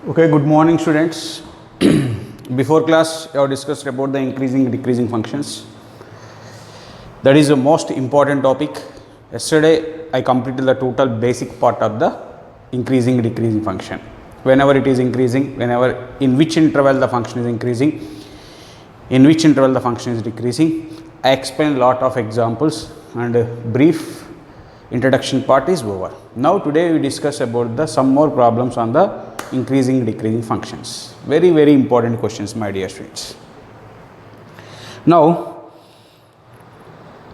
Okay, good morning students. Before class, I have discussed about the increasing and decreasing functions. That is the most important topic. Yesterday, I completed the total basic part of the increasing and decreasing function. Whenever it is increasing, whenever in which interval the function is increasing, in which interval the function is decreasing. I explained a lot of examples and a brief introduction part is over. Now today we discuss about some more problems on the increasing decreasing functions. Very important questions, my dear students. Now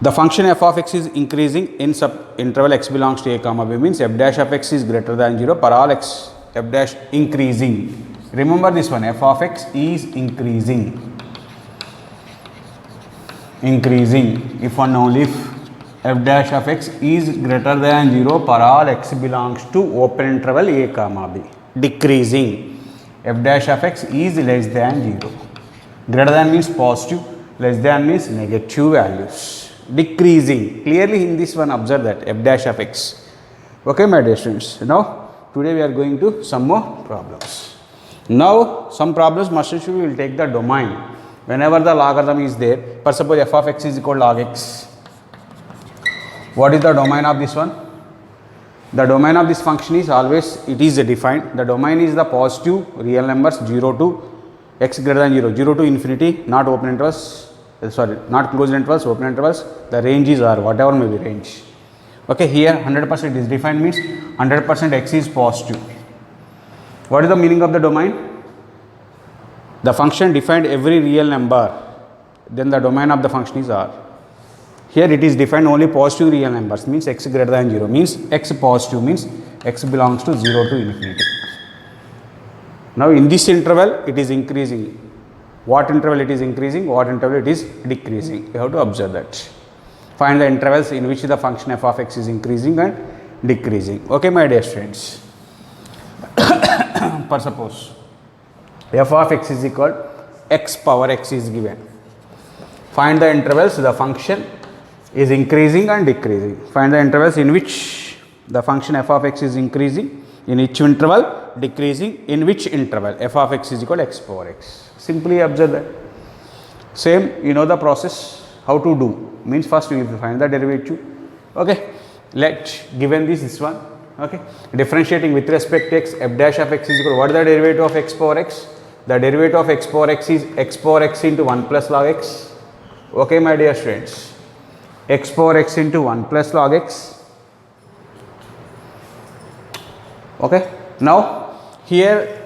the function f of x is increasing in interval x belongs to a comma b, means f dash of x is greater than 0 for all x f dash increasing. Remember this one, f of x is increasing if and only if f dash of x is greater than 0 for all x belongs to open interval a comma b. Decreasing, f dash of x is less than 0. Greater than means positive, less than means negative values. Decreasing, clearly in this one observe that f dash of x. Okay, my dear students. Now today we are going to some more problems. Now some problems must and should we will take the domain. Whenever the logarithm is there, for suppose f of x is equal to log x. What is the domain of this one? The domain of this function is always, it is defined. The domain is the positive real numbers 0 to x greater than 0, 0 to infinity, not open intervals, not closed intervals, open intervals. The range is R, whatever may be range. Okay, here 100% is defined means 100% x is positive. What is the meaning of the domain? The function defined every real number, then the domain of the function is R. Here it is defined only positive real numbers, means x greater than 0, means x positive means x belongs to 0 to infinity. Now in this interval it is increasing. What interval it is increasing, what interval it is decreasing. You have to observe that. Find the intervals in which the function f of x is increasing and decreasing. Okay, my dear students. For suppose f of x is equal x power x is given. Find the intervals the function is increasing and decreasing. Find the intervals in which the function f of x is increasing, in which interval decreasing, in which interval f of x is equal to x power x. Simply observe that. Same, you know the process how to do. Means first we will find the derivative. Okay, given this one. Okay, differentiating with respect to x, f dash of x is equal to what is the derivative of x power x? The derivative of x power x is x power x into 1 plus log x. Okay, my dear students. X power x into 1 plus log x. Okay. Now here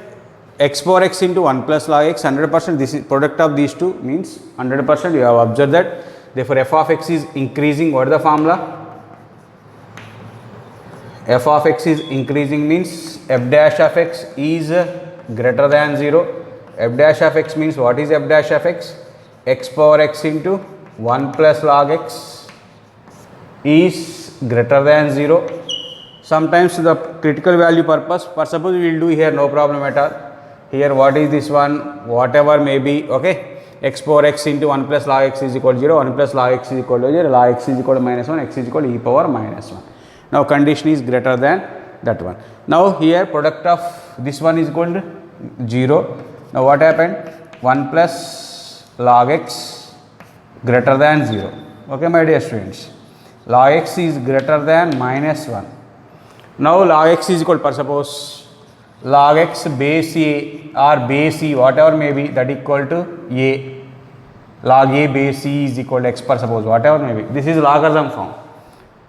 x power x into 1 plus log x 100%, this is product of these two means 100%. You have observed that. Therefore f of x is increasing. What is the formula? F of x is increasing means f dash of x is greater than 0. F dash of x means what is f dash of x? X power x into 1 plus log x is greater than 0. Sometimes the critical value purpose, for suppose we will do here, no problem at all. Here what is this one, whatever may be, okay, x power x into 1 plus log x is equal to 0, 1 plus log x is equal to 0, log x is equal to minus 1, x is equal to e power minus 1. Now condition is greater than that one. Now here product of this one is equal to 0. Now what happened? 1 plus log x greater than 0. Okay, my dear students. Log x is greater than minus 1. Now log x is equal, for suppose log x base a or base e, whatever may be, that equal to a. Log a base e is equal to x, for suppose whatever may be. This is logarithm form.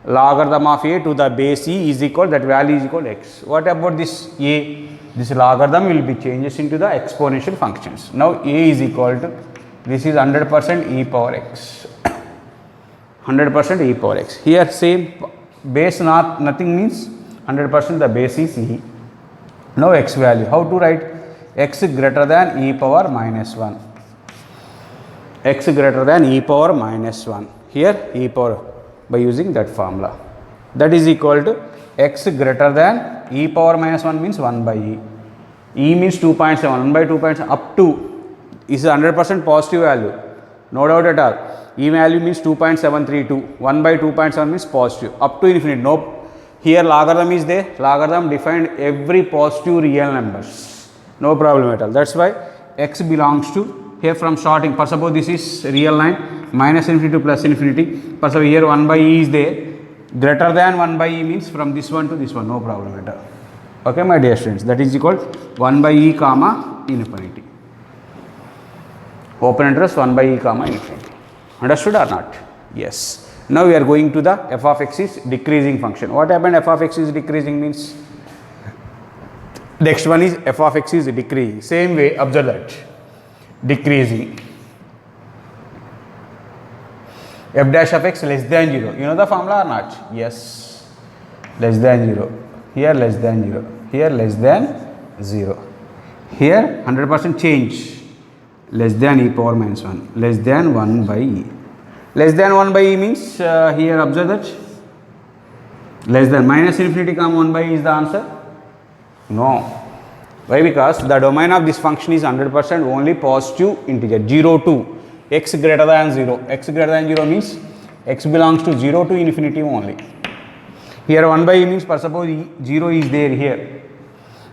Logarithm of a to the base e is equal, that value is equal to x. What about this a? This logarithm will be changes into the exponential functions. Now a is equal to, this is 100% e power x. 100% e power x. Here same base nothing means 100% the base is e. Now x value, how to write? X greater than e power minus 1. X greater than e power minus 1. Here e power by using that formula. That is equal to x greater than e power minus 1 means 1 by e. E means 2.7, 1 by 2.7 up to is 100% positive value. No doubt at all. E value means 2.732, 1 by 2.7 means positive, up to infinity. No, here logarithm is there, logarithm defined every positive real numbers. no problem at all. That's why x belongs to, here from starting, for suppose this is real line, minus infinity to plus infinity, for suppose here 1 by e is there, greater than 1 by e means from this one to this one, no problem at all. Okay, my dear students, that is equal 1 by e comma infinity. Open interest 1 by e comma infinity. Understood or not? Yes. Now we are going to the f of x is decreasing function. What happened? F of x is decreasing means next one is f of x is decreasing. Same way, observe that. Decreasing. F dash of x less than 0. You know the formula or not? Yes. Less than 0. Here less than 0. Here less than 0. Here 100% change. Less than e power minus 1. Less than 1 by e. Less than 1 by e means here observe that. Less than minus infinity comma 1 by e is the answer. No. Why? Because the domain of this function is 100% only positive integer. 0 to x greater than 0. X greater than 0 means x belongs to 0 to infinity only. Here 1 by e means, for suppose 0 is there here.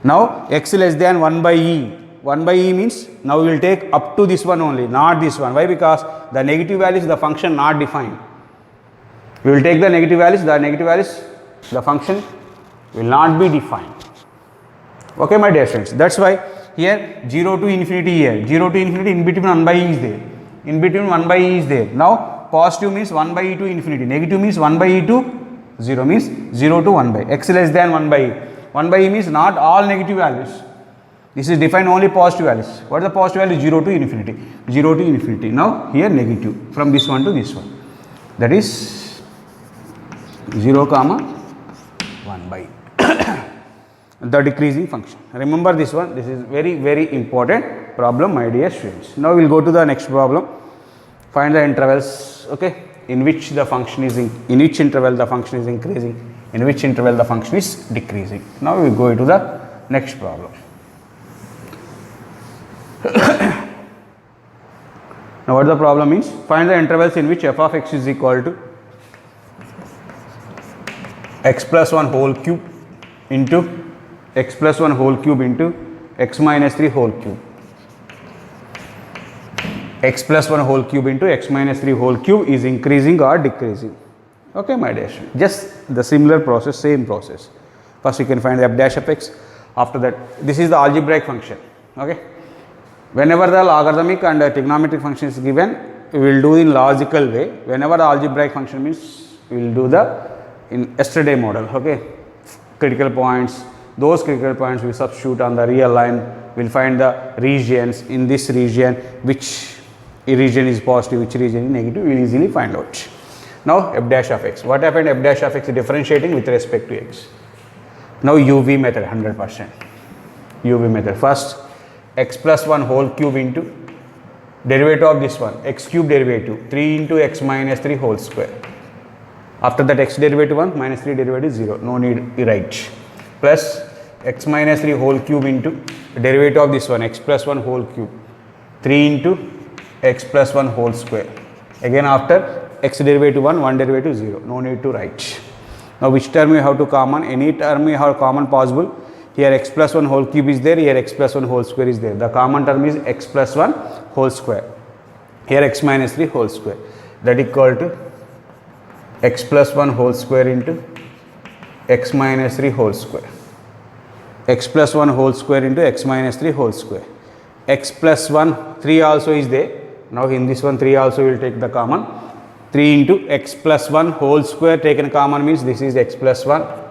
Now x less than 1 by e. 1 by e means now we will take up to this one only, not this one. Why? Because the negative values of the function not defined. We will take the negative values, the function will not be defined. Okay, my dear friends. That's why here 0 to infinity here. 0 to infinity, in between 1 by e is there. In between 1 by e is there. Now positive means 1 by e to infinity. Negative means 1 by e to 0 means 0 to 1 by. X less than 1 by e. 1 by e means not all negative values. This is defined only positive values. What is the positive value? 0 to infinity. 0 to infinity. Now here negative from this one to this one. That is 0 comma 1 by the decreasing function. Remember this one. This is very, very important problem, my dear students. Now we will go to the next problem. Find the intervals, okay, in which the function is in which interval the function is increasing, in which interval the function is decreasing. Now we will go into the next problem. Now what the problem is? Find the intervals in which f of x is equal to x plus 1 whole cube into x plus 1 whole cube into x minus 3 whole cube. X plus 1 whole cube into x minus 3 whole cube is increasing or decreasing. Okay, my dear students. Just the similar process, same process. First you can find the f dash of x. After that, this is the algebraic function. Okay. Whenever the logarithmic and trigonometric function is given, we will do in logical way. Whenever the algebraic function means, we will do the in yesterday model. Okay, critical points. Those critical points we substitute on the real line. We will find the regions. In this region, which region is positive, which region is negative. We will easily find out. Now f dash of x. What happened? F dash of x is differentiating with respect to x. Now UV method 100%. UV method first. X plus 1 whole cube into derivative of this one, x cube derivative 3 into x minus 3 whole square. After that x derivative 1 minus 3 derivative 0, no need to write, plus x minus 3 whole cube into derivative of this one, x plus 1 whole cube 3 into x plus 1 whole square. Again after x derivative 1 derivative 0, no need to write. Now which term we have to common? Any term we have common possible. Here x plus 1 whole cube is there, here x plus 1 whole square is there. The common term is x plus 1 whole square. Here x minus 3 whole square. That equal to x plus 1 whole square into x minus 3 whole square. X plus 1 whole square into x minus 3 whole square. X plus 1, 3 also is there. Now in this one 3 also will take the common. 3 into x plus 1 whole square taken common means this is x plus 1.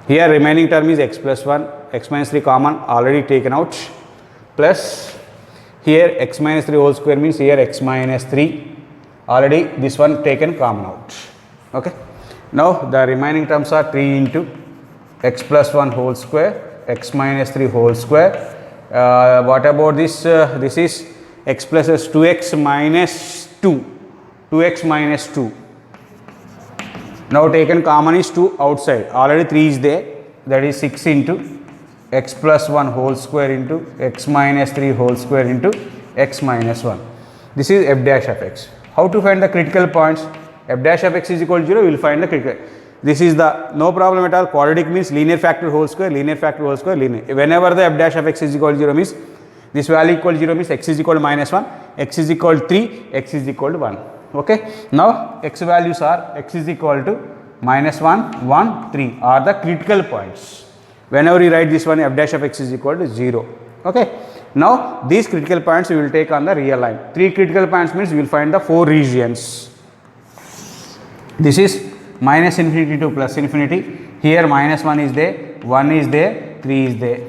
Here remaining term is x plus 1, x minus 3 common already taken out, plus here x minus 3 whole square means here x minus 3 already this one taken common out. Okay. Now the remaining terms are 3 into x plus 1 whole square, x minus 3 whole square. What about this? This is x plus 2x minus 2, 2x minus 2. Now taken common is 2 outside, already 3 is there, that is 6 into x plus 1 whole square into x minus 3 whole square into x minus 1. This is f dash of x. How to find the critical points? F dash of x is equal to 0, we will find the critical. This is the no problem at all. Quadratic means linear factor whole square, linear factor whole square, linear. Whenever the f dash of x is equal to 0 means this value equal to 0 means x is equal to -1, x is equal to 3, x is equal to 1. Okay. Now x values are x is equal to -1, 1, 3 are the critical points. Whenever you write this one, f dash of x is equal to 0. Okay. Now these critical points we will take on the real line. 3 critical points means we will find the 4 regions. This is minus infinity to plus infinity. Here -1 is there, 1 is there, 3 is there.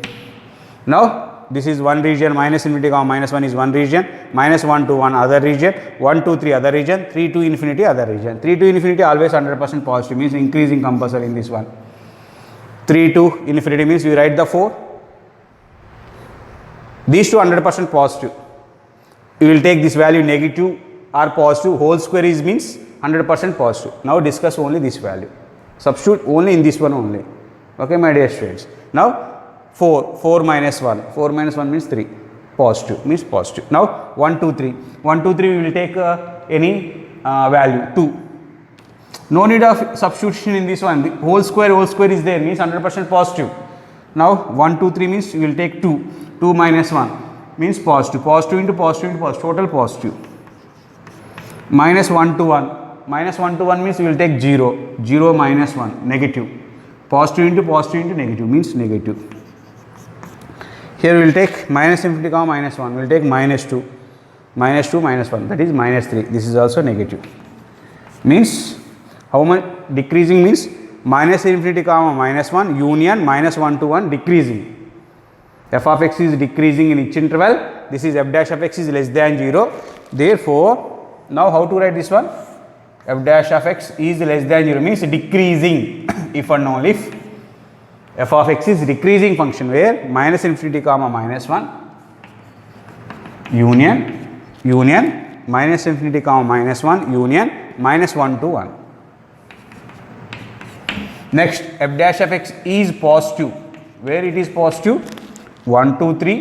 Now this is one region, minus infinity comma -1 is one region, -1 to 1 other region, 1 to 3 other region, 3 to infinity other region. 3 to infinity always 100% positive means increasing compulsory in this one. 3 to infinity means we write the 4. These two 100% positive. You will take this value negative or positive, whole square is means 100% positive. Now discuss only this value. Substitute only in this one only. Okay, my dear students. Now 4 minus 1. 4 minus 1 means 3. Positive means positive. Now 1, 2, 3. 1, 2, 3 we will take any value 2. No need of substitution in this one. The whole square is there means 100% positive. Now 1, 2, 3 means we will take 2. 2 minus 1 means positive. Positive into positive into positive. Total positive. Minus 1 to 1. Minus 1 to 1 means we will take 0. 0 minus 1 negative. Positive into negative means negative. Here we will take minus infinity comma -1. We will take -2. -2 minus 1 that is -3. This is also negative. Means how much decreasing means minus infinity comma -1 union -1 to 1 decreasing. F of x is decreasing in each interval. This is f dash of x is less than 0. Therefore, now how to write this one? F dash of x is less than 0 means decreasing if and only if f of x is decreasing function where minus infinity comma -1 union minus infinity comma -1 union -1 to 1. Next, f dash of x is positive. Where it is positive? 1 to 3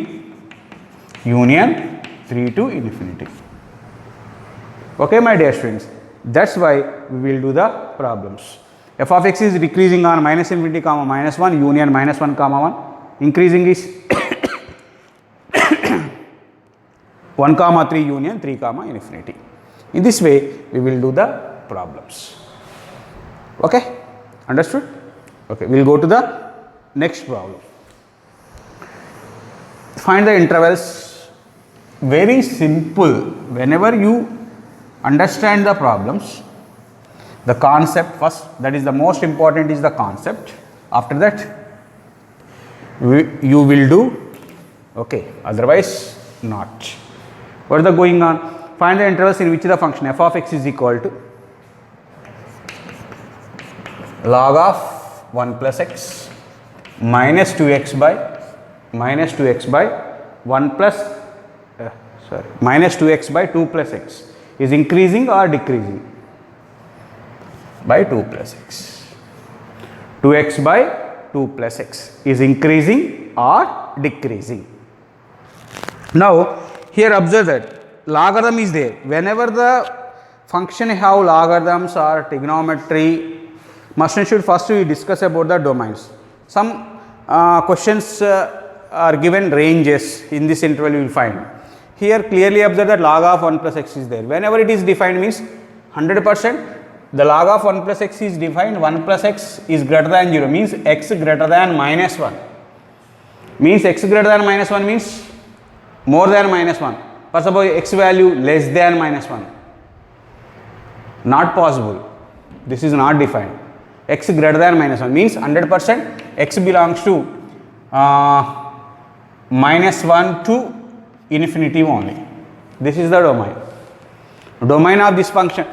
union 3 to infinity. Okay, my dear students. That's why we will do the problems. F of x is decreasing on minus infinity comma -1 union -1 comma 1. Increasing is 1 comma 3 union 3 comma infinity. In this way, we will do the problems. Okay, understood? Okay, we will go to the next problem. Find the intervals. Very simple. Whenever you understand the problems, the concept first, that is the most important is the concept. After that you will do, okay, otherwise not. What is the going on? Find the intervals in which the function f of x is equal to log of 1 plus x minus 2x by 1 plus minus 2x by 2 plus x is increasing or decreasing? By 2 plus x. 2x by 2 plus x is increasing or decreasing. Now here observe that logarithm is there. Whenever the function have logarithms or trigonometry, must and should first we discuss about the domains. Some questions are given ranges in this interval you will find. Here clearly observe that log of 1 plus x is there. Whenever it is defined means 100%. The log of 1 plus x is defined 1 plus x is greater than 0 means x greater than -1 means x greater than -1 means more than -1. For suppose x value less than -1, not possible. This is not defined. X greater than -1 means 100% x belongs to -1 to infinity only. This is the domain. Domain of this function.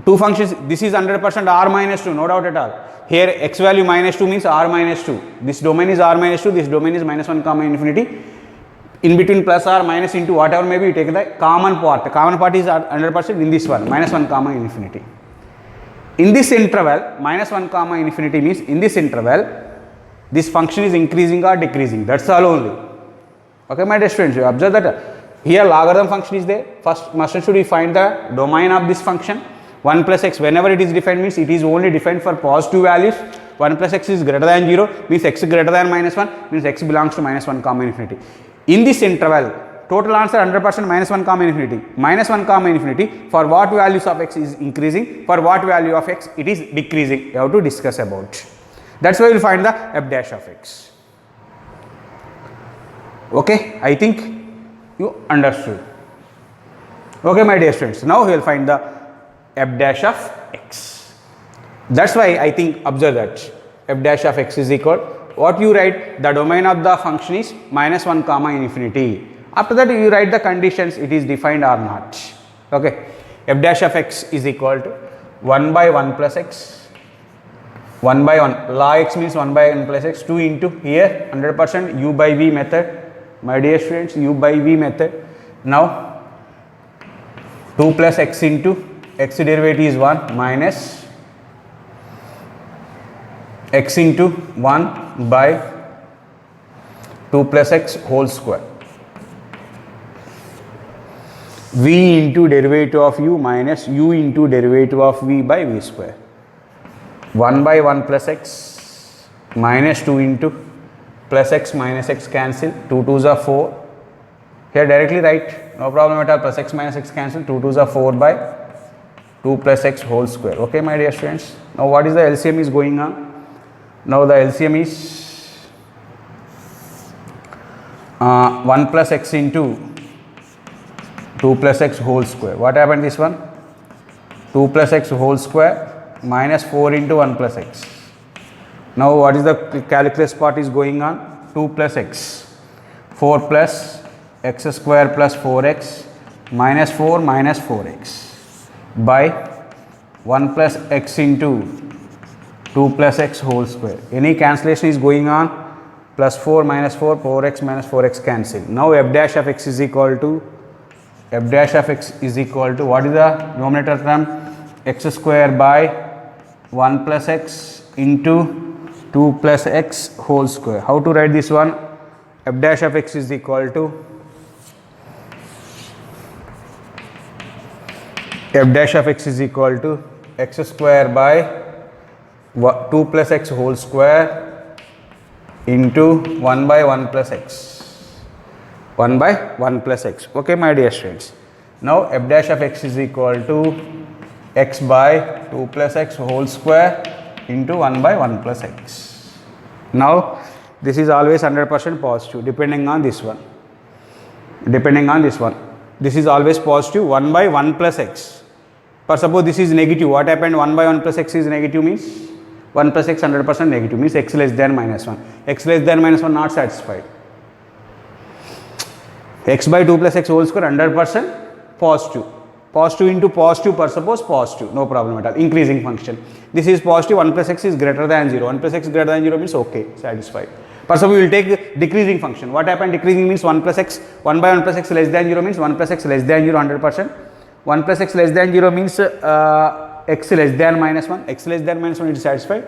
Two functions, this is 100% r minus 2, no doubt at all. Here x value -2 means r minus 2. This domain is r minus 2, this domain is -1 comma infinity. In between plus or minus into whatever may be, you take the common part. The common part is 100% in this one, -1 comma infinity. In this interval, -1 comma infinity means in this interval, this function is increasing or decreasing. That's all only. Okay, my dear students, you observe that here logarithm function is there. First, must and should we find the domain of this function. 1 plus x, whenever it is defined means it is only defined for positive values. 1 plus x is greater than 0 means x greater than minus 1 means x belongs to minus 1 comma infinity. In this interval, total answer 100% minus 1 comma infinity. Minus 1 comma infinity, for what values of x is increasing, for what value of x it is decreasing. You have to discuss about. That's why we will find the f dash of x. Okay, I think you understood. Okay, my dear students, now we will find the f dash of x. That's why I think, observe that f dash of x is equal, what you write, the domain of the function is minus 1 comma infinity. After that you write the conditions, it is defined or not. Okay, f dash of x is equal to 1 by 1 plus x, 1 by 1, log x means 1 by 1 plus x, 2 into here 100% u by v method. My dear students, u by v method. Now 2 plus x into x derivative is 1 minus x into 1 by 2 plus x whole square, v into derivative of u minus u into derivative of v by v square. 1 by 1 plus x minus 2 into plus x minus x cancel, 2 2s are 4. Here directly write, no problem at all, plus x minus x cancel, 2 2s are 4 by 2 plus x whole square. Okay, my dear students. Now what is the LCM is going on? Now the LCM is 1 plus x into 2 plus x whole square. What happened this one? 2 plus x whole square minus 4 into 1 plus x. Now what is the calculus part is going on? 2 plus x, 4 plus x square plus 4x minus 4x by 1 plus x into 2 plus x whole square. Any cancellation is going on, plus 4 minus 4, 4x minus 4x cancel. Now f dash of x is equal to, f dash of x is equal to, what is the numerator term? X square by 1 plus x into 2 plus x whole square. How to write this one? F dash of x is equal to, f dash of x is equal to x square by 2 plus x whole square into 1 by 1 plus x, 1 by 1 plus x. Okay, my dear students. Now f dash of x is equal to x by 2 plus x whole square into 1 by 1 plus x. Now this is always 100% positive depending on this one. Depending on this one, this is always positive, 1 by 1 plus x. For suppose this is negative, what happened? 1 by 1 plus x is negative means 1 plus x 100% negative means x less than minus 1. X less than minus 1 not satisfied. X by 2 plus x whole square 100% positive. Positive into positive, per suppose positive, no problem at all. Increasing function. This is positive, 1 plus x is greater than 0. 1 plus x greater than 0 means okay, satisfied. Per suppose we will take decreasing function. What happened? Decreasing means 1 plus x, 1 by 1 plus x less than 0 means 1 plus x less than 0 100%. 1 plus x less than 0 means x less than minus 1. X less than minus 1 is satisfied.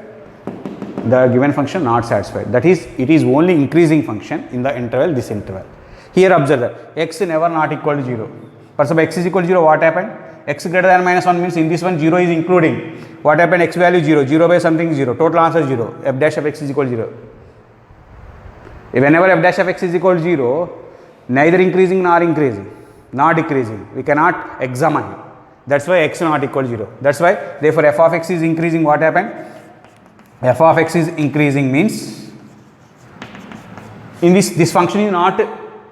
The given function not satisfied. That is, it is only increasing function in the interval, this interval. Here observe that x never not equal to 0. For suppose x is equal to 0, what happened? X greater than minus 1 means in this one 0 is including. What happened? X value 0, 0 by something 0. Total answer 0. F dash of x is equal to 0. Whenever f dash of x is equal to 0, neither increasing nor increasing, not decreasing. We cannot examine. That's why x not equal to 0. That's why therefore f of x is increasing. What happened? F of x is increasing means in this function is not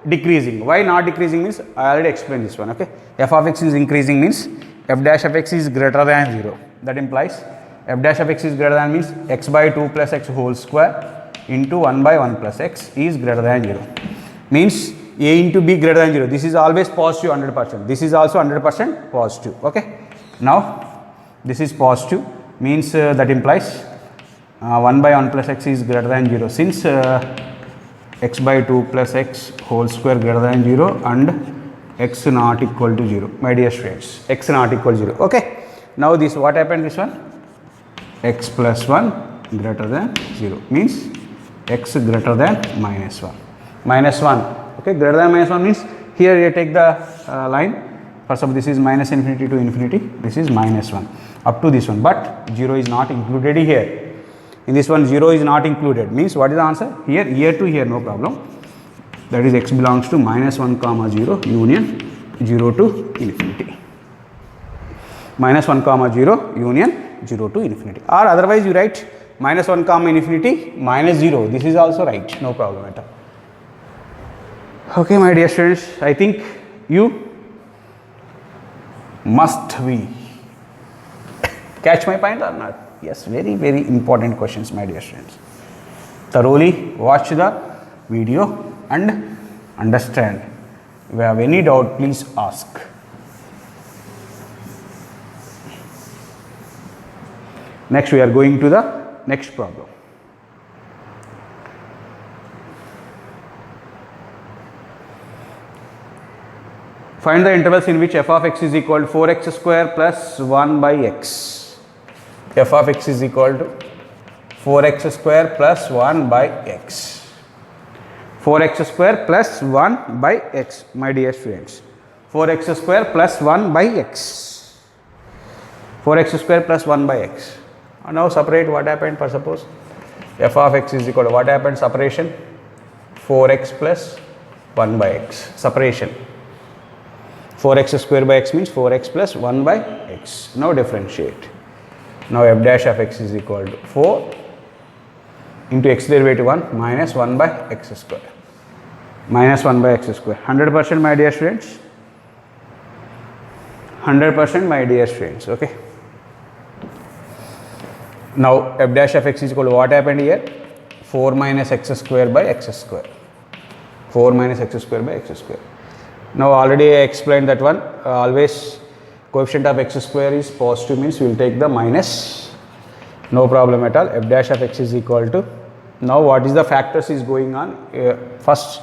decreasing. Why not decreasing means I already explained this one. Okay, f of x is increasing means f dash of x is greater than 0. That implies f dash of x is greater than means x by 2 plus x whole square into 1 by 1 plus x is greater than 0. Means a into b greater than 0. This is always positive 100%. This is also 100% positive. Okay. Now this is positive means that implies 1 by 1 plus x is greater than 0. Since x by 2 plus x whole square greater than 0 and x not equal to 0. My dear students, x not equal to 0. Okay. Now this, what happened this one? X plus 1 greater than 0 means x greater than minus 1. Minus 1. Okay, greater than minus 1 means here you take the line. For example, this is minus infinity to infinity, this is minus 1 up to this one, but 0 is not included here. In this one 0 is not included, means what is the answer? Here to here, no problem. That is x belongs to minus 1 comma 0 union 0 to infinity. Minus 1 comma 0 union 0 to infinity, or otherwise you write minus 1 comma infinity minus 0. This is also right, no problem at all. Okay, my dear students, I think you must be catch my point or not? Yes, very, very important questions, my dear students. Thoroughly watch the video and understand. If you have any doubt, please ask. Next, we are going to the next problem. Find the intervals in which f of x is equal to 4x square plus 1 by x. F of x is equal to 4x square plus 1 by x. 4x square plus 1 by x, my dear students. 4x square plus 1 by x. 4x square plus 1 by x. And now separate what happened, for suppose f of x is equal to what happened, separation 4x plus 1 by x, separation 4x square by x means 4x plus 1 by x. Now differentiate. Now f dash of x is equal to 4 into x derivative 1 minus 1 by x square. Minus 1 by x square. 100% my dear students. 100% my dear students. Okay. Now f dash of x is equal to what happened here? 4 minus x square by x square. 4 minus x square by x square. Now already I explained that one. Always coefficient of x square is positive, means we will take the minus. No problem at all. F dash of x is equal to, now what is the factors is going on? First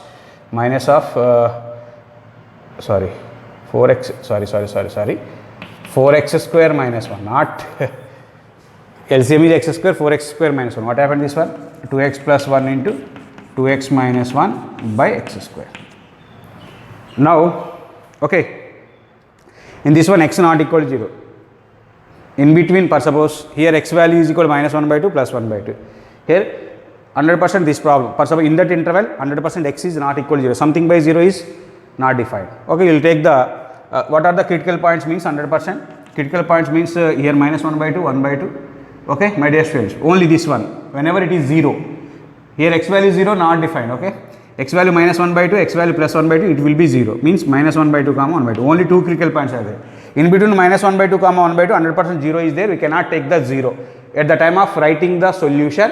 minus of 4x, sorry 4x square minus 1, not LCM is x square, 4x square minus 1. What happened this one? 2x plus 1 into 2x minus 1 by x square. Now, okay, in this one x not equal to 0. In between, for suppose here x value is equal to minus 1 by 2 plus 1 by 2. Here 100% this problem. For suppose in that interval 100% x is not equal to 0. Something by 0 is not defined. Okay, we will take the, what are the critical points means 100%. Critical points means here minus 1 by 2, 1 by 2. Okay, my dear students, only this one. Whenever it is 0, here x value is 0 not defined. Okay. X value minus 1 by 2, x value plus 1 by 2, it will be 0, means minus 1 by 2 comma 1 by 2. Only two critical points are there. In between minus 1 by 2 comma 1 by 2, 100% 0 is there, we cannot take the 0. At the time of writing the solution,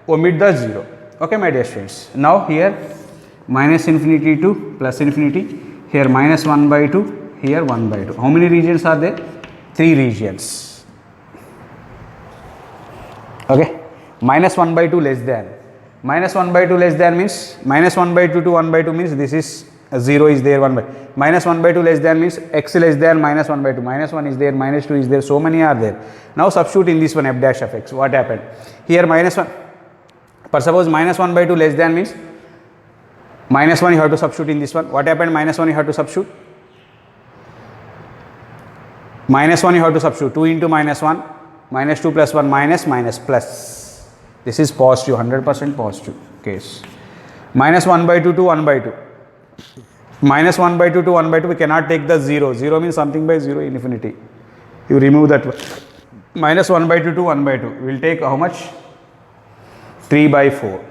omit the 0. Okay, my dear students. Now here minus infinity to plus infinity, here minus 1 by 2, here 1 by 2. How many regions are there? 3 regions. Okay, minus 1 by 2 less than. Minus 1 by 2 less than means minus 1 by 2 to 1 by 2 means this is 0 is there, 1 by minus 1 by 2 less than means x less than minus 1 by 2, minus 1 is there, minus 2 is there, so many are there. Now substitute in this one f dash of x. What happened? Here minus 1, for suppose minus 1 by 2 less than means minus 1 you have to substitute in this one. What happened? Minus 1 you have to substitute. Minus 1 you have to substitute. 2 into minus 1, minus 2 plus 1 minus, minus plus. This is positive, 100% positive case. Minus 1 by 2 to 1 by 2. Minus 1 by 2 to 1 by 2, we cannot take the 0. 0 means something by 0 infinity. You remove that one. Minus 1 by 2 to 1 by 2. We will take how much? 3 by 4.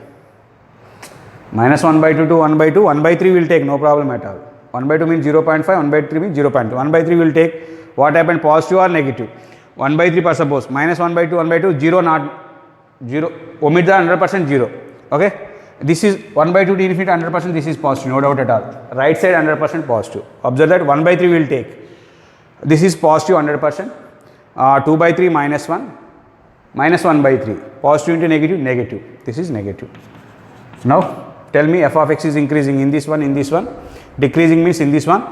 Minus 1 by 2 to 1 by 2. 1 by 3 we will take, no problem at all. 1 by 2 means 0.5, 1 by 3 means 0.2. 1 by 3 will take what happened, positive or negative. 1 by 3 per suppose. Minus 1 by 2, 1 by 2, 0 not 0, omit the 100% 0. Okay, this is 1 by 2 to infinity 100%, this is positive, no doubt at all. Right side 100% positive. Observe that 1 by 3 will take. This is positive 100%. 2 by 3 minus 1, minus 1 by 3. Positive into negative, negative. This is negative. Now tell me f of x is increasing in this one, decreasing means in this one.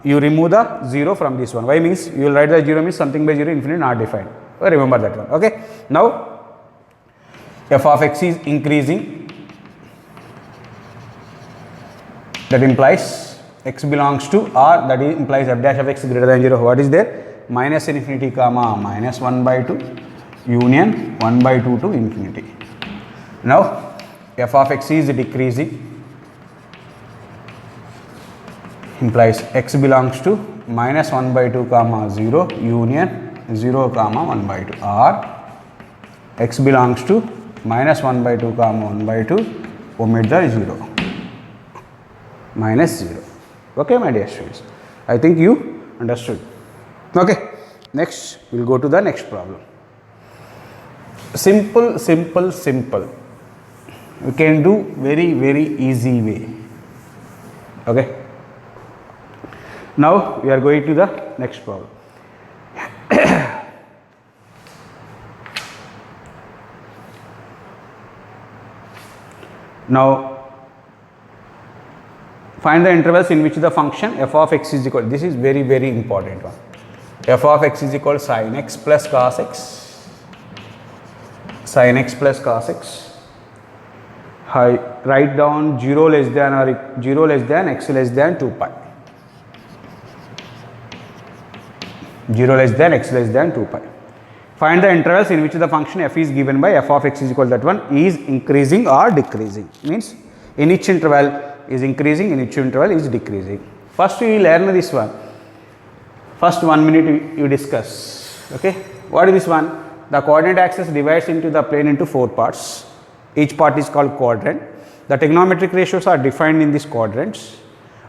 You remove the 0 from this one. Why means you will write the 0 means something by 0 infinity not defined. Remember that one. Okay. Now f of x is increasing, that implies x belongs to R, that implies f dash of x greater than 0. What is there? Minus infinity comma minus 1 by 2 union 1 by 2 to infinity. Now f of x is decreasing, implies x belongs to minus 1 by 2 comma 0 union 0 comma 1 by 2, or x belongs to minus 1 by 2 comma 1 by 2, omit the 0, minus 0. Okay, my dear students, I think you understood. Okay, next we will go to the next problem. Simple, simple, simple. We can do very easy way. Okay. Now we are going to the next problem. Now find the intervals in which the function f of x is equal. This is very important one. F of x is equal to sin x plus cos x. Sin x plus cos x. I write down 0 less than or 0 less than x less than 2 pi. 0 less than x less than 2 pi. Find the intervals in which the function f is given by f of x is equal to that one is increasing or decreasing. Means in each interval is increasing, in each interval is decreasing. First we will learn this one. First 1 minute you discuss. Okay. What is this one? The coordinate axis divides into the plane into 4 parts. Each part is called quadrant. The trigonometric ratios are defined in these quadrants.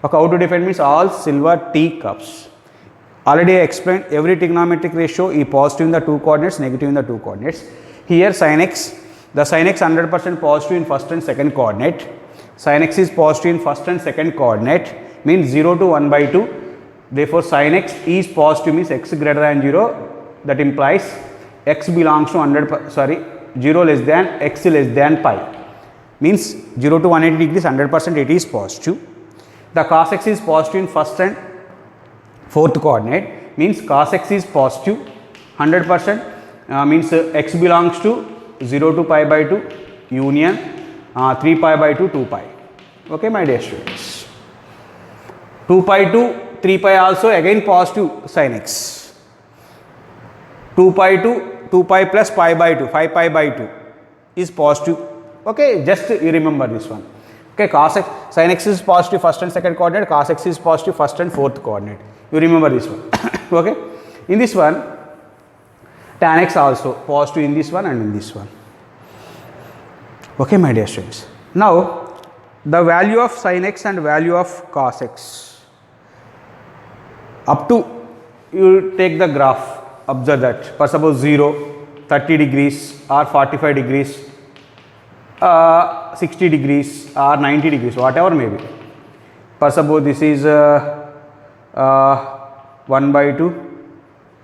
Okay, how to define means all silver teacups. Already I explained every trigonometric ratio is positive in the 2 coordinates, negative in the 2 coordinates. Here sin x, the sin x 100% positive in first and second coordinate. Sin x is positive in first and second coordinate, means 0 to 1 by 2. Therefore sin x is positive, means x greater than 0. That implies x belongs to 0 less than x less than pi. Means 0 to 180 degrees 100% it is positive. The cos x is positive in first and fourth coordinate, means cos x is positive 100%, means x belongs to 0 to pi by 2 union 3 pi by 2 2 pi. Okay, my dear students, 2 pi to 3 pi also again positive sin x, 2 pi to 2 pi plus pi by 2 5 pi by 2 is positive. Okay, just you remember this one. Okay, cos x, sin x is positive first and second coordinate, cos x is positive first and fourth coordinate. You remember this one. Okay, in this one tan x also positive in this one and in this one. Okay, my dear students, now the value of sin x and value of cos x, up to you take the graph, observe that for suppose 0, 30 degrees or 45 degrees, 60 degrees or 90 degrees, whatever may be. For suppose this is 1 by 2,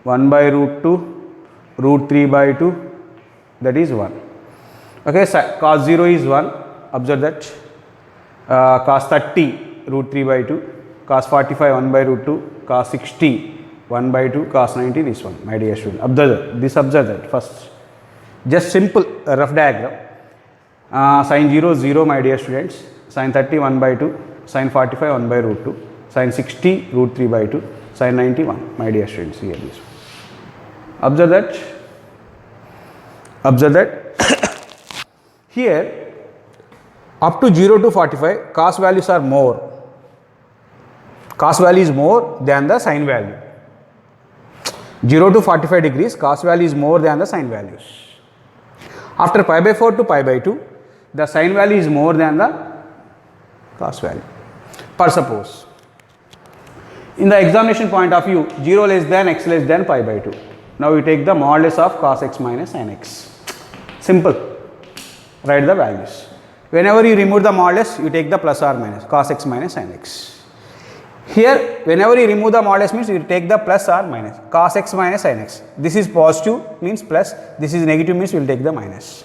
1 by root 2, root 3 by 2, that is 1. Okay, so cos 0 is 1, observe that. Cos 30 root 3 by 2, cos 45 1 by root 2, cos 60 1 by 2, cos 90 this one, my dear student. Observe this, observe that first. Just simple rough diagram. Sin 0 0, my dear students, sin 30 1 by 2, sin 45 1 by root 2, sin 60 root 3 by 2, sin 91, my dear students, here this one. Observe that. Observe that. Here up to 0 to 45 cos values are more. Cos value is more than the sin value. 0 to 45 degrees cos value is more than the sin values. After pi by 4 to pi by 2, the sin value is more than the cos value. For suppose in the examination point of view, 0 less than x less than pi by 2. Now we take the modulus of cos x minus sin x. Simple. Write the values. Whenever you remove the modulus, you take the plus or minus, cos x minus sin x. Here, whenever you remove the modulus means you take the plus or minus, cos x minus sin x. This is positive means plus, this is negative means we will take the minus.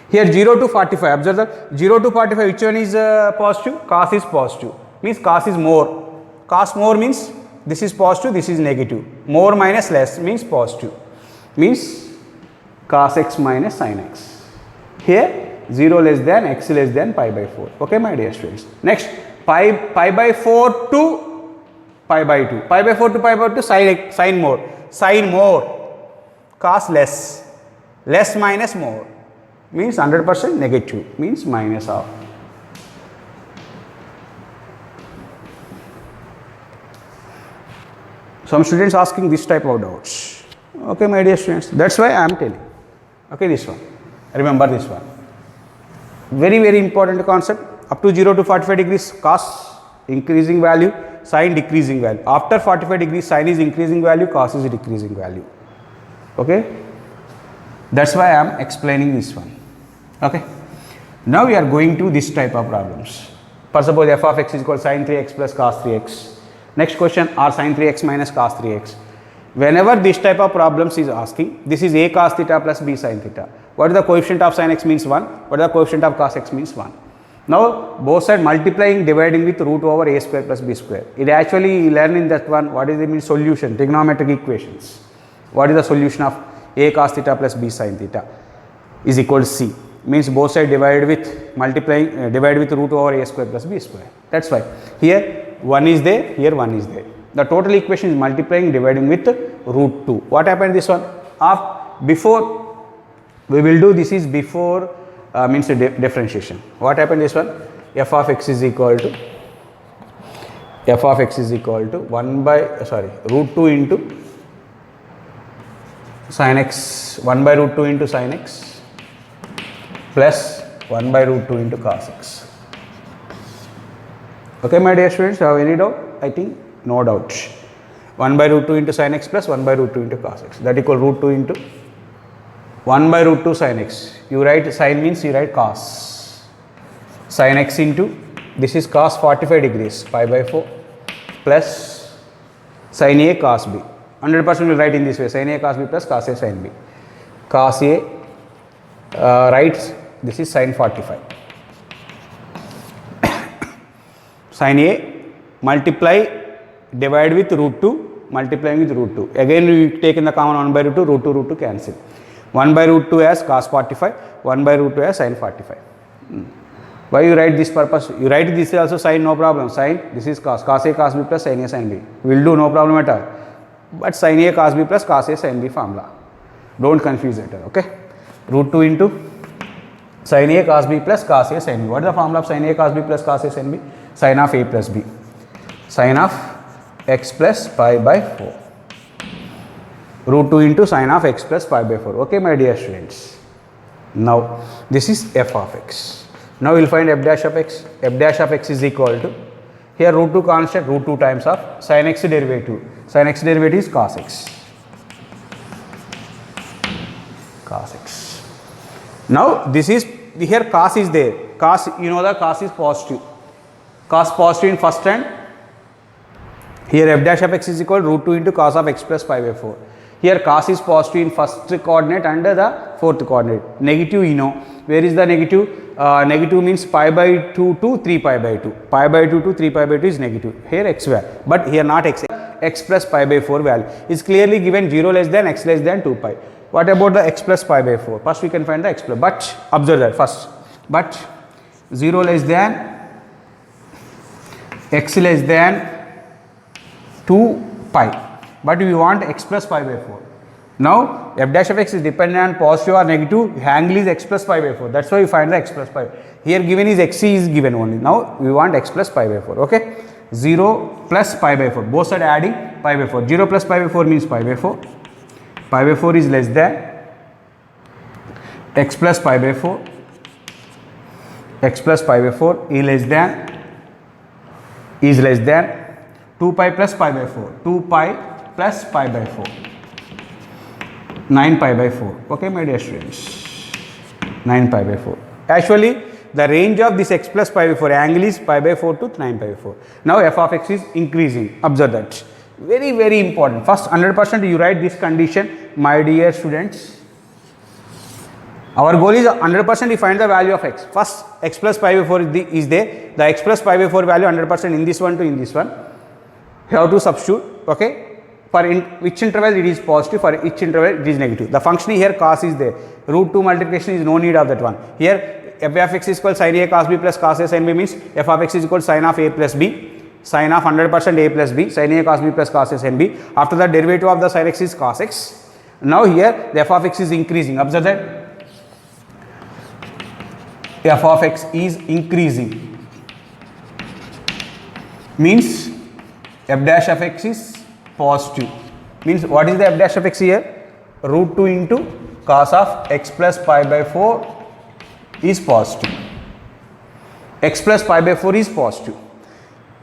Here 0 to 45, observe that 0 to 45, which one is positive? Cos is positive, means cos is more. Cos more means this is positive, this is negative. More minus less means positive, means cos x minus sin x. Here 0 less than x less than pi by 4. Okay, my dear students. Next, pi by 4 to pi by 2. Pi by 4 to pi by 2, sin more. Sin more. Cos less. Less minus more. Means 100% negative. Means minus of. Some students asking this type of doubts. Okay, my dear students. That's why I am telling. Okay, this one. Remember this one. Very, very important concept. Up to 0 to 45 degrees, cos increasing value, sin decreasing value. After 45 degrees, sin is increasing value, cos is decreasing value. Okay. That's why I am explaining this one. Okay. Now we are going to this type of problems. For suppose f of x is equal to sin 3x plus cos 3x. Next question, or sin 3x minus cos 3x. Whenever this type of problems is asking, this is a cos theta plus b sin theta. What is the coefficient of sin x means 1? What is the coefficient of cos x means 1? Now both side multiplying, dividing with root over a square plus b square. It actually learn in that one what is the mean solution, trigonometric equations. What is the solution of a cos theta plus b sin theta is equal to c. Means both side divided with multiplying, divided with root over a square plus b square. That's why here 1 is there, here 1 is there. The total equation is multiplying, dividing with root 2. What happened this one? Before we will do this is before means differentiation. What happened this one? F of x is equal to 1 by root 2 into sin x, 1 by root 2 into sin x plus 1 by root 2 into cos x. Okay, my dear students, have any doubt? I think no doubt. 1 by root 2 into sin x plus 1 by root 2 into cos x. That equal root 2 into 1 by root 2 sin x. You write sin means you write cos. Sin x into, this is cos 45 degrees, pi by 4 plus sin a cos b. 100% will write in this way, sin a cos b plus cos a sin b. Cos a writes, this is sin 45. Sin a multiply, divide with root 2, multiplying with root 2. Again we take in the common 1 by root 2, root 2 cancel. 1 by root 2 as cos 45, 1 by root 2 as sin 45. Why you write this purpose? You write this also sin, no problem. Sin, this is cos a cos b plus sin a sin b. We will do, no problem at all. But sin a cos b plus cos a sin b formula. Don't confuse it, okay? Root 2 into sin a cos b plus cos a sin b. What is the formula of sin a cos b plus cos a sin b? Sin of a plus b. Sin of x plus pi by 4. Root 2 into sin of x plus pi by 4. Okay, my dear students. Now, this is f of x. Now, we will find f dash of x. F dash of x is equal to, here root 2 constant, root 2 times of sin x derivative. Sin x derivative is cos x. Cos x. Now, this is, here cos is there. Cos, you know the cos is positive. Cos positive in first hand. Here f dash of x is equal to root 2 into cos of x plus pi by 4. Here cos is positive in first coordinate and the fourth coordinate. Negative, you know. Where is the negative? Negative means pi by 2 to 3 pi by 2. Pi by 2 to 3 pi by 2 is negative. Here x value. But here not x. X plus pi by 4 value is clearly given 0 less than x less than 2 pi. What about the x plus pi by 4? First we can find the x plus. But observe that first. But 0 less than x less than 2 pi. But we want x plus pi by 4. Now, f dash of x is dependent on positive or negative. Angle is x plus pi by 4. That's why we find the x plus pi. Here given is x is given only. Now, we want x plus pi by 4. Okay. 0 plus pi by 4. Both are adding pi by 4. 0 plus pi by 4 means pi by 4. Pi by 4 is less than x plus pi by 4. X plus pi by 4 is less than 2 pi plus pi by 4. 2 pi plus pi by 4. 9 pi by 4. Okay, my dear students. 9 pi by 4. Actually, the range of this x plus pi by 4 angle is pi by 4 to 9 pi by 4. Now, f of x is increasing. Observe that. Very, very important. First, 100% you write this condition, my dear students. Our goal is 100% you find the value of x. First, x plus pi by 4 is there. The x plus pi by 4 value 100% in this one to in this one. You have to substitute. Okay. For which interval it is positive, for each interval it is negative. The function here cos is there. Root 2 multiplication is no need of that one. Here f of x is equal sin a cos b plus cos a sin b means f of x is equal sin of a plus b Sin of 100% a plus b, sin a cos b plus cos a sin b. After that, derivative of the sin x is cos x. Now here the f of x is increasing. Observe that f of x is increasing. Means f dash of x is positive. Means what is the f dash of x here? Root 2 into cos of x plus pi by 4 is positive. X plus pi by 4 is positive.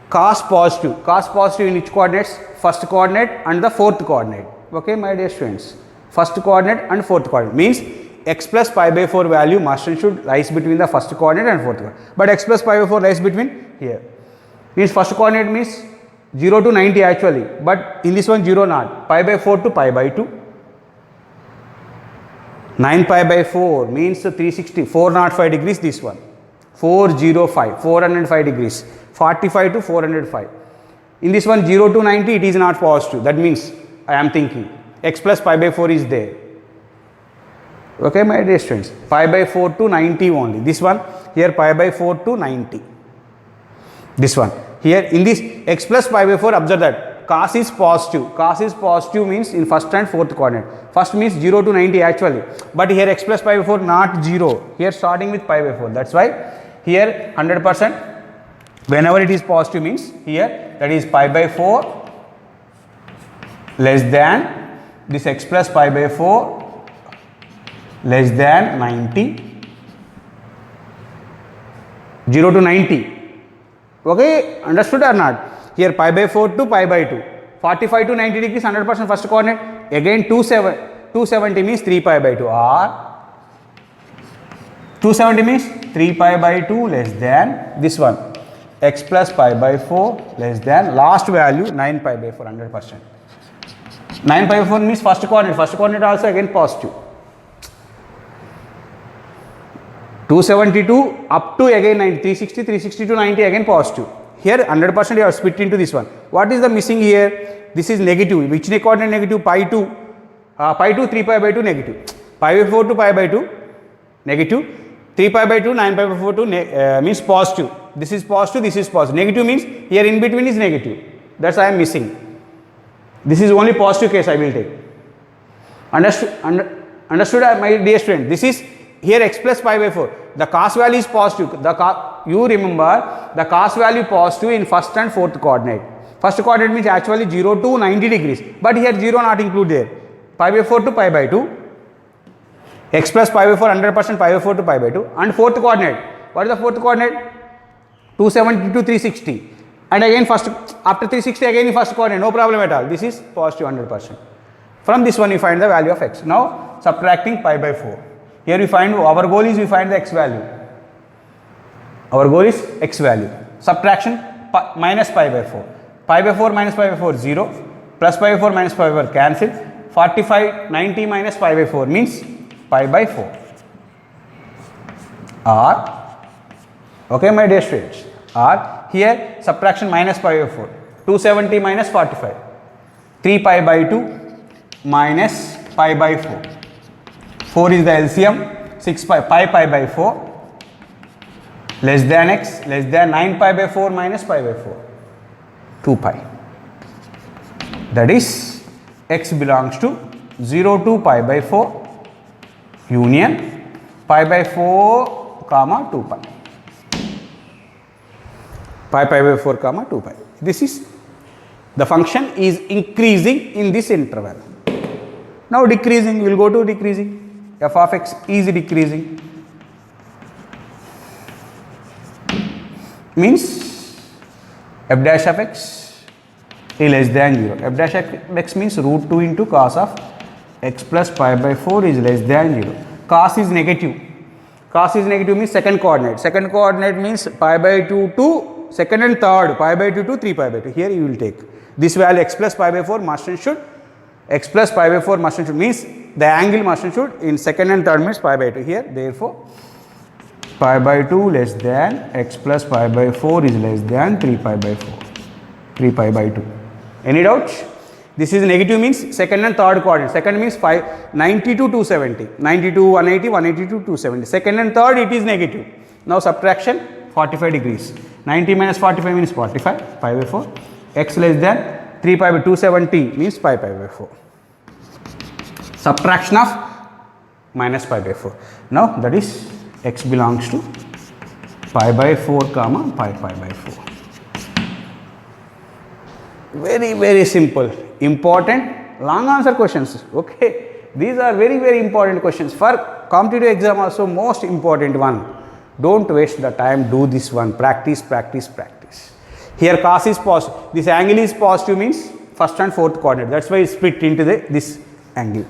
Cos positive in which coordinates? First coordinate and the fourth coordinate. Okay, my dear students. First coordinate and fourth coordinate means x plus pi by 4 value must and should rise between the first coordinate and fourth coordinate. But x plus pi by 4 lies between here. Means first coordinate means 0 to 90 actually. But in this one 0 not. Pi by 4 to pi by 2. 9 pi by 4 means 360. 405 degrees this one. 405. 405 degrees. 45 to 405. In this one 0 to 90 it is not positive. That means I am thinking x plus pi by 4 is there. Okay, my dear students. Pi by 4 to 90 only. This one here pi by 4 to 90. This one here in this x plus pi by 4, observe that cos is positive. Cos is positive means in first and fourth coordinate. First means 0 to 90 actually. But here x plus pi by 4 not 0. Here starting with pi by 4. That's why here 100%. Whenever it is positive means here that is pi by 4 less than this x plus pi by 4 less than 90. 0 to 90. Okay, understood or not? Here pi by 4 to pi by 2. 45 to 90 degrees 100% first coordinate. Again 270 means 3 pi by 2 or 270 means 3 pi by 2 less than this one. X plus pi by 4 less than last value 9 pi by 4 100%. 9 pi by 4 means first coordinate. First coordinate also again positive. 272 up to again 90. 360 to 90 again positive. Here 100% you are split into this one. What is the missing here? This is negative. Which coordinate negative? Pi 2. Pi 2 3 pi by 2 negative. Pi by 4 to pi by 2 negative. 3 pi by 2 9 pi by 4 to means positive. This is positive, this is positive. Negative means here in between is negative. That's why I am missing. This is only positive case I will take. Understood my dear student? This is here x plus pi by 4. The cos value is positive. You remember the cos value positive in first and fourth coordinate. First coordinate means actually 0 to 90 degrees. But here 0 not included there. Pi by 4 to pi by 2. X plus pi by 4 100% pi by 4 to pi by 2. And fourth coordinate. What is the fourth coordinate? 270 to 360. And again first after 360 again first coordinate. No problem at all. This is positive 100%. From this one you find the value of x. Now subtracting pi by 4. Here we find our goal is we find the x value. Our goal is x value. Subtraction minus pi by 4. Pi by 4 minus pi by 4 0. Plus pi by 4 minus pi by 4 cancel. 45 90 minus pi by 4 means pi by 4. Or okay my dear students. Or here subtraction minus pi by 4. 270 minus 45. 3 pi by 2 minus pi by 4. 4 is the LCM. 6 pi by 4 less than x less than 9 pi by 4 minus pi by 4. 2 pi. That is x belongs to 0 to pi by 4 union pi by 4 comma 2 pi. Pi by 4 comma 2 pi. This is the function is increasing in this interval. Now decreasing, we will go to decreasing. F of x is decreasing. Means f dash of x is less than 0. F dash of x means root 2 into cos of x plus pi by 4 is less than 0. Cos is negative. Cos is negative means second coordinate. Second coordinate means pi by 2 to second and third, pi by 2 to 3 pi by 2. Here you will take this value x plus pi by 4 must and should. X plus pi by 4 must and should means the angle must and should in second and third means pi by 2 here. Therefore, pi by 2 less than x plus pi by 4 is less than 3 pi by 4. 3 pi by 2. Any doubts? This is negative means second and third coordinate. Second means 90 to 270. 90 to 180, 180 to 270. Second and third it is negative. Now subtraction 45 degrees. 90 minus 45 means 45, pi by 4. X less than 3 pi by 270 means pi by 4. Subtraction of minus pi by 4. Now that is x belongs to pi by 4 comma pi by 4. Very simple. Important long answer questions. Okay, these are very important questions for competitive exam also. Most important one. Don't waste the time, do this one. Practice. Here cos is positive, this angle is positive means first and fourth coordinate, that's why it's split into this angle.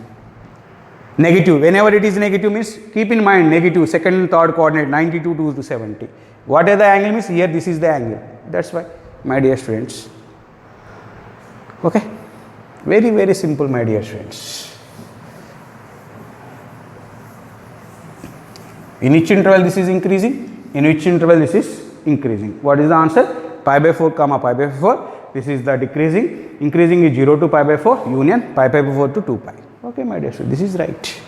Negative, whenever it is negative means keep in mind negative second and third coordinate 92 to 70. Whatever the angle means, here this is the angle, that's why, my dear students. Okay, very simple, my dear students. In which interval this is increasing? In which interval this is increasing? What is the answer? Pi by 4 comma pi by 4. This is the decreasing. Increasing is 0 to pi by 4 union pi by 4 to 2 pi. Okay, my dear students, this is right.